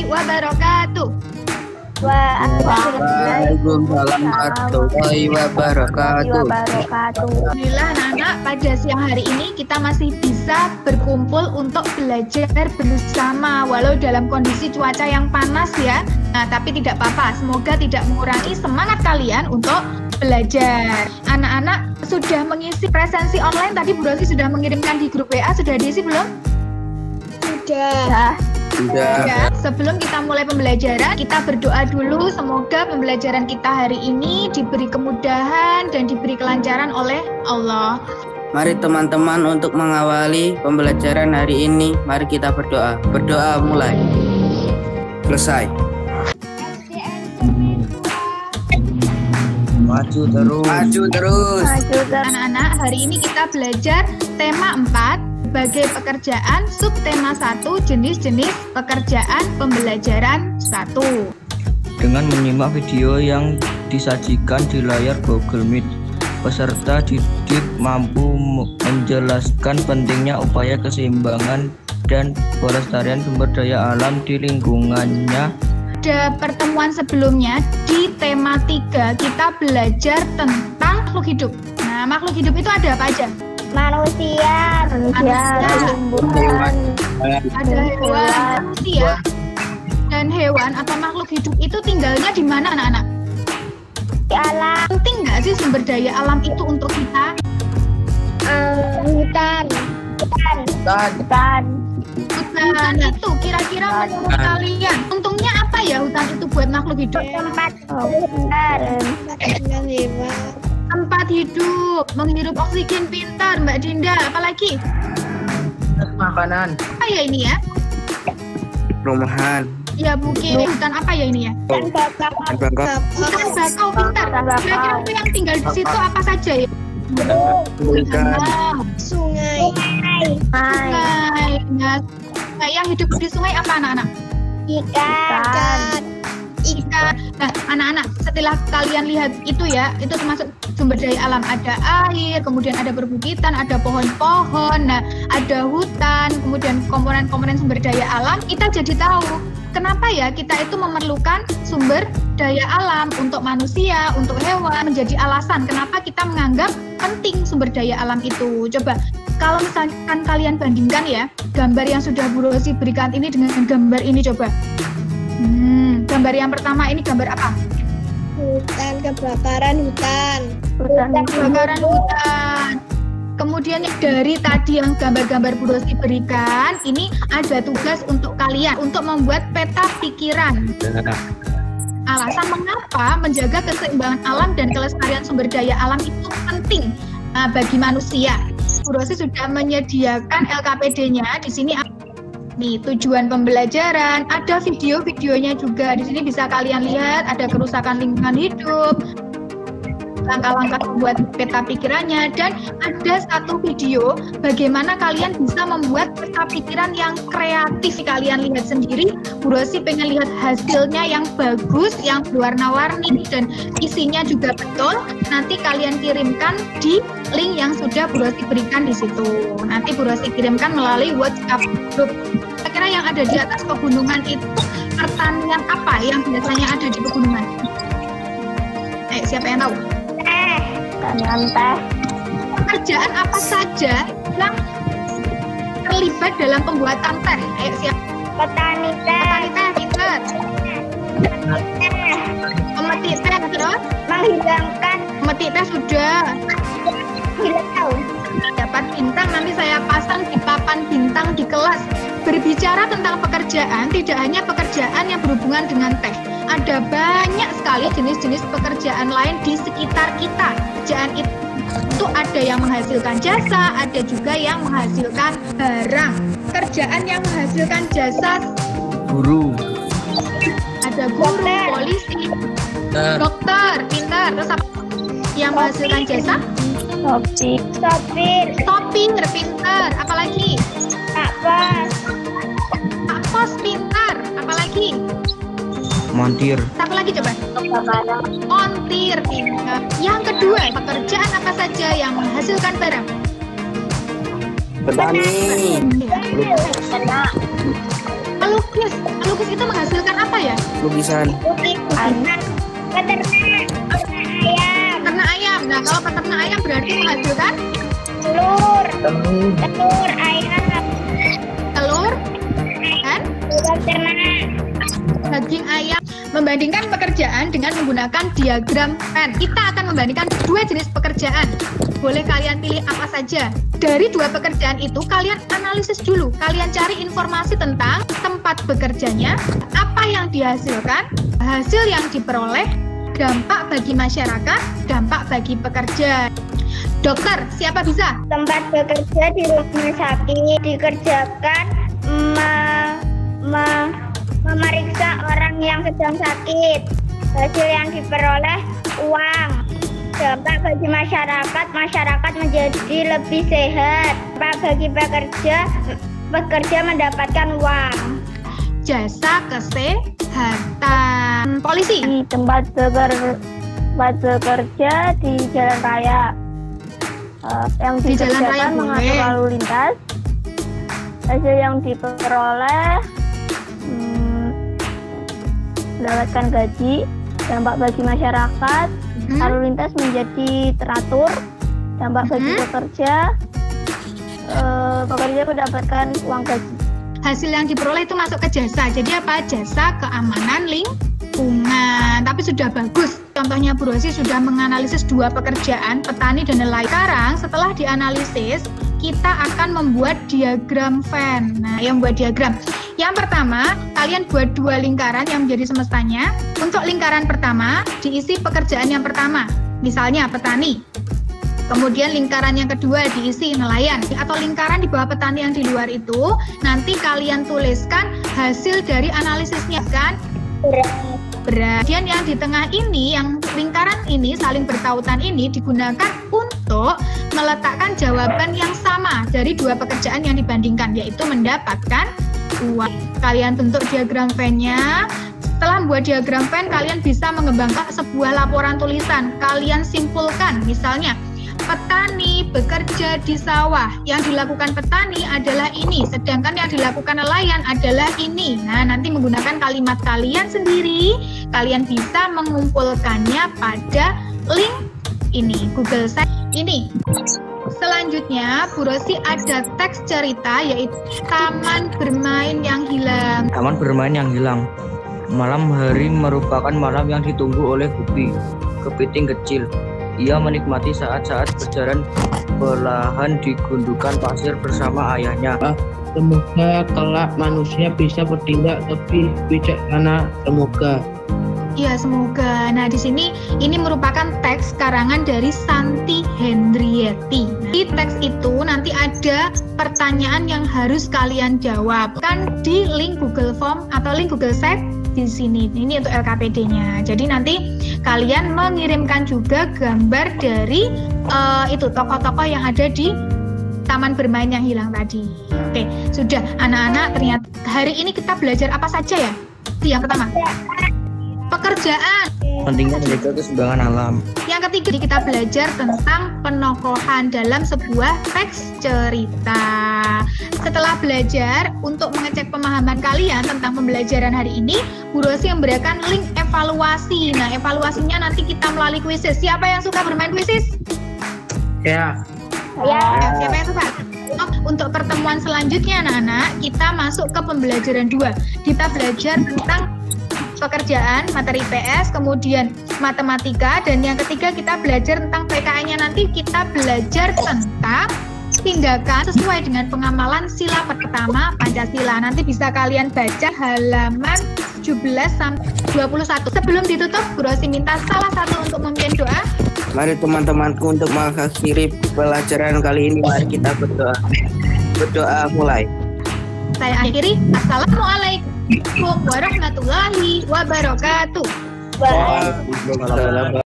warahmatullahi wabarakatuh. Waalaikumsalam warahmatullahi wabarakatuh. Alhamdulillah anak-anak, pada siang hari ini kita masih bisa berkumpul untuk belajar bersama walau dalam kondisi cuaca yang panas ya. Nah, tapi tidak apa-apa, semoga tidak mengurangi semangat kalian untuk belajar. Anak-anak sudah mengisi presensi online, tadi Bu Rosi sudah mengirimkan di grup WA, sudah diisi belum? Sudah. Ya, sebelum kita mulai pembelajaran, kita berdoa dulu semoga pembelajaran kita hari ini diberi kemudahan dan diberi kelancaran oleh Allah. Mari teman-teman untuk mengawali pembelajaran hari ini, mari kita berdoa. Berdoa mulai. Selesai. Maju terus. Maju terus. Anak-anak, hari ini kita belajar tema 4 sebagai pekerjaan, subtema 1 jenis-jenis pekerjaan pembelajaran 1. Dengan menyimak video yang disajikan di layar Google Meet, peserta didik mampu menjelaskan pentingnya upaya keseimbangan dan pelestarian sumber daya alam di lingkungannya. Pada pertemuan sebelumnya di tema 3 kita belajar tentang makhluk hidup. Nah, makhluk hidup itu ada apa aja? Manusia, tumbuhan, ada hewan, manusia, dan hewan atau makhluk hidup itu tinggalnya di mana anak-anak? di alam, Penting nggak sih sumber daya alam itu untuk kita? hutan. Hutan itu kira-kira menurut kalian untungnya apa ya hutan itu buat makhluk hidup? Tempat hidup, menghirup oksigen, pintar Mbak Dinda. Apalagi? Makanan. Apa ya ini ya? Rumahan. Ya mungkin hutan apa ya ini ya? Dan bakar. Hutan bakau, pintar. Kira-kira itu yang tinggal di situ apa saja ya? Ikan. Sungai. Sungai. Nah, yang hidup di sungai apa anak-anak? Ikan. Nah, anak-anak, setelah kalian lihat itu ya, itu termasuk sumber daya alam. Ada air, kemudian ada perbukitan, ada pohon-pohon, nah, ada hutan, kemudian komponen-komponen sumber daya alam. Kita jadi tahu kenapa ya kita itu memerlukan sumber daya alam untuk manusia, untuk hewan, menjadi alasan kenapa kita menganggap penting sumber daya alam itu. Coba, kalau misalkan kalian bandingkan ya, gambar yang sudah Bu Rosi berikan ini dengan gambar ini coba. Gambar yang pertama ini gambar apa? Hutan, kebakaran hutan. Kebakaran hutan. Kemudian dari tadi yang gambar-gambar Bu Rosi berikan, ini ada tugas untuk kalian untuk membuat peta pikiran. Alasan mengapa menjaga keseimbangan alam dan kelestarian sumber daya alam itu penting bagi manusia. Bu Rosi sudah menyediakan LKPD-nya di sini. Nih, tujuan pembelajaran, ada video-videonya juga. Di sini bisa kalian lihat ada kerusakan lingkungan hidup, langkah-langkah membuat peta pikirannya, dan ada satu video bagaimana kalian bisa membuat peta pikiran yang kreatif. Kalian lihat sendiri, Bu Rosi pengen lihat hasilnya yang bagus, yang berwarna-warni, dan isinya juga betul. Nanti kalian kirimkan di link yang sudah Bu Rosi berikan di situ. Nanti Bu Rosi kirimkan melalui WhatsApp group. Kira-kira yang ada di atas pegunungan itu pertanian apa yang biasanya ada di pegunungan? Siapa yang tahu? Pertanian teh. Pekerjaan apa saja yang terlibat dalam pembuatan teh? Siapa? Petani teh. Petani teh, pintar. Pemetik teh, terus? Menghidangkan Pemetik teh sudah. hilau. Dapat bintang, nanti saya pasang di papan bintang di kelas. Berbicara tentang pekerjaan, tidak hanya pekerjaan yang berhubungan dengan teh. Ada banyak sekali jenis-jenis pekerjaan lain di sekitar kita. Pekerjaan itu ada yang menghasilkan jasa, ada juga yang menghasilkan barang. Pekerjaan yang menghasilkan jasa, Guru, ada guru, polisi, dokter, pintar. Terus apa yang menghasilkan jasa? Sopir. Sopir, pintar. Apalagi? Apa? Pak Pos, pintar. Apalagi? montir, Apa lagi coba? Kebakaran. Montir, pintar. Yang kedua, pekerjaan apa saja yang menghasilkan barang? Petani. Kena. Melukis. Melukis itu menghasilkan apa ya? Lukisan. Peternak ayam. Peternak ayam. Nah, kalau peternak ayam berarti menghasilkan Telur ayam. telur dan Telur ternak. daging ayam. Membandingkan pekerjaan dengan menggunakan diagram Venn. Kita akan membandingkan dua jenis pekerjaan. Boleh kalian pilih apa saja. Dari dua pekerjaan itu kalian analisis dulu. Kalian cari informasi tentang tempat bekerjanya, apa yang dihasilkan, hasil yang diperoleh, dampak bagi masyarakat, dampak bagi pekerja. Dokter, siapa bisa? Tempat bekerja di rumah sakit dikerjakan memeriksa orang yang sedang sakit. Hasil yang diperoleh uang. Dampak bagi masyarakat, masyarakat menjadi lebih sehat. Dampak bagi pekerja mendapatkan uang. Jasa kesehatan. Polisi. Di tempat bekerja di jalan raya. Yang Di jalan raya dikerjakan mengatur boleh. lalu lintas. Hasil yang diperoleh mendapatkan gaji. Dampak bagi masyarakat, lalu lintas menjadi teratur. Dampak bagi pekerja mendapatkan uang gaji. Hasil yang diperoleh itu masuk ke jasa. Jadi apa? Jasa keamanan lingkungan. Tapi sudah bagus. Contohnya Bu Rosi sudah menganalisis dua pekerjaan, petani dan nelayan. Sekarang setelah dianalisis, kita akan membuat diagram Venn. Nah, yang buat diagram. Yang pertama, kalian buat dua lingkaran yang menjadi semestanya. Untuk lingkaran pertama, diisi pekerjaan yang pertama. Misalnya petani. Kemudian lingkaran yang kedua diisi nelayan. Atau lingkaran di bawah petani yang di luar itu, nanti kalian tuliskan hasil dari analisisnya kan. Berat. Kemudian yang di tengah ini, yang lingkaran ini saling bertautan ini digunakan untuk meletakkan jawaban yang sama dari dua pekerjaan yang dibandingkan, yaitu mendapatkan uang. Kalian bentuk diagram Venn-nya. Setelah membuat diagram Venn, kalian bisa mengembangkan sebuah laporan tulisan. Kalian simpulkan, misalnya petani bekerja di sawah. Yang dilakukan petani adalah ini, sedangkan yang dilakukan nelayan adalah ini. Nah, nanti menggunakan kalimat kalian sendiri, kalian bisa mengumpulkannya pada link ini, Google Site ini. Selanjutnya, Bu Rosi ada teks cerita yaitu Taman Bermain yang Hilang. Taman bermain yang hilang. Malam hari merupakan malam yang ditunggu oleh Gupi, kepiting kecil. Ia menikmati saat-saat berjalan perlahan di gundukan pasir bersama ayahnya. Semoga kelak manusia bisa bertindak lebih bijaksana. Semoga. Ya, semoga. Nah, di sini ini merupakan teks karangan dari Santi Henrietti. Nah, di teks itu nanti ada pertanyaan yang harus kalian jawab kan di link Google Form atau link Google Site di sini. Ini untuk LKPD-nya. Jadi nanti kalian mengirimkan juga gambar dari itu tokoh-tokoh yang ada di Taman Bermain yang Hilang tadi. Oke, sudah anak-anak. Ternyata hari ini kita belajar apa saja ya? Itu yang pertama. Pekerjaan. Pentingnya menjaga keseimbangan alam. Yang ketiga, kita belajar tentang penokohan dalam sebuah teks cerita. Setelah belajar, untuk mengecek pemahaman kalian tentang pembelajaran hari ini, Bu Rosi memberikan link evaluasi. Nah, evaluasinya nanti kita melalui kuisis. Siapa yang suka bermain kuisis? Ya. Siapa yang suka? Untuk pertemuan selanjutnya, anak-anak, kita masuk ke pembelajaran 2. Kita belajar tentang pekerjaan, materi IPS, kemudian matematika, dan yang ketiga kita belajar tentang PKN-nya. Nanti kita belajar tentang tindakan sesuai dengan pengamalan sila pertama Pancasila. Nanti bisa kalian baca halaman 17-21. Sebelum ditutup, Bu Rosi minta salah satu untuk memimpin doa. Mari teman-temanku untuk mengakhiri pelajaran kali ini. Mari kita berdoa. Berdoa mulai. Saya akhiri. Assalamualaikum warahmatullahi wabarakatuh. Waalaikumsalam.